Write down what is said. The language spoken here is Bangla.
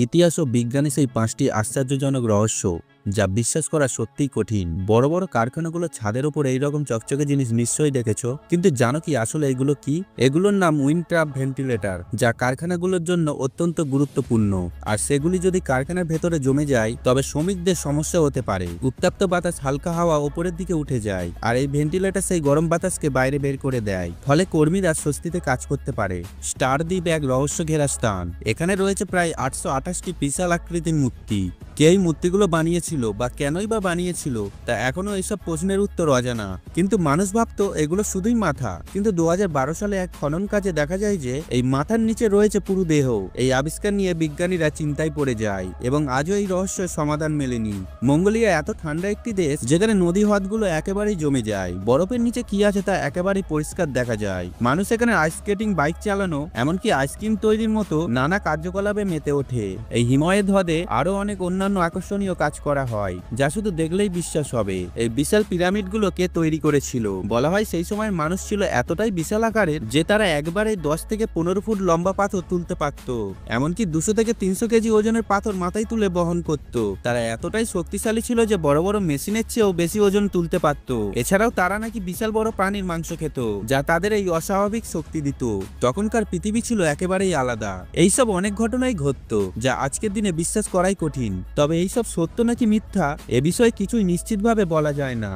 ইতিহাস ও বিজ্ঞানের সেই ৫টি আশ্চর্যজনক রহস্য যা বিশ্বাস করা সত্যিই কঠিন। বড় বড় কারখানাগুলোর ছাদের উপর এইরকম চকচকে জিনিস নিশ্চয়ই দেখেছো, কিন্তু জানো কি আসলে এগুলো কি? এগুলোর নাম উইন্ড ট্রাপ ভেন্টিলেটর, যা কারখানাগুলোর জন্য অত্যন্ত গুরুত্বপূর্ণ। আর সেগুলি যদি কারখানার ভেতরে জমে যায় তবে শ্রমিকদের সমস্যা হতে পারে। উত্তপ্ত বাতাস, হালকা হাওয়া উপরের দিকে উঠে যায়, আর এই ভেন্টিলেটর সেই গরম বাতাসকে বাইরে বের করে দেয়, ফলে কর্মীরা স্বস্তিতে কাজ করতে পারে। স্টার দ্বীপ এক রহস্য ঘেরা স্থান। এখানে রয়েছে প্রায় 828টি বিশাল আকৃতির মূর্তি। কে এই মূর্তিগুলো বানিয়েছিল বা কেনই বা বানিয়েছিল তা এখনো এসব প্রশ্নের উত্তর অজানা। কিন্তু মানুষ ভাবতো এগুলো শুধুই মাথা, কিন্তু 2012 সালে এক খনন কাজে দেখা যায় যে এই মাথার নিচে রয়েছে পুরো দেহ। এই আবিষ্কার নিয়ে বিজ্ঞানীরা চিন্তায় পড়ে যায় এবং আজও এই রহস্যের সমাধান মেলেনি। মঙ্গোলিয়া এত ঠান্ডা একটি দেশ যেখানে নদী হ্রদগুলো একেবারেই জমে যায়, বরফের নিচে কি আছে তা একেবারেই পরিষ্কার দেখা যায়। মানুষ এখানে আইস স্কেটিং, বাইক চালানো, এমনকি আইসক্রিম তৈরির মতো নানা কার্যকলাপে মেতে ওঠে। এই হিমালয়ের হ্রদে আরো অনেক অন্যান্য আকর্ষণীয় কাজ করা হয় যা শুধু দেখলেই বিশ্বাস হবে। এই বিশাল পিরামিডগুলো কে তৈরি করেছিল? বলা হয় সেই সময় মানুষ ছিল এতটাই বিশাল আকারের যে তারা একবারে 10 থেকে 15 ফুট লম্বা পাথর তুলতে পারত, এমনকি 200 থেকে 300 কেজি ওজনের পাথর মাথায় তুলে বহন করত। তারা এতটাই শক্তিশালী ছিল যে বড় বড় মেশিনের চেয়েও বেশি ওজন তুলতে পারত। এছাড়াও তারা নাকি বিশাল বড় প্রাণীর মাংস খেত, যা তাদের এই অস্বাভাবিক শক্তি দিত। তখনকার পৃথিবী ছিল একেবারেই আলাদা। এইসব অনেক ঘটনাই ঘটতো যা আজকের দিনে বিশ্বাস করাই কঠিন। তবে এইসব সত্য নাকি মিথ্যা এ বিষয়ে কিছুই নিশ্চিতভাবে বলা যায় না।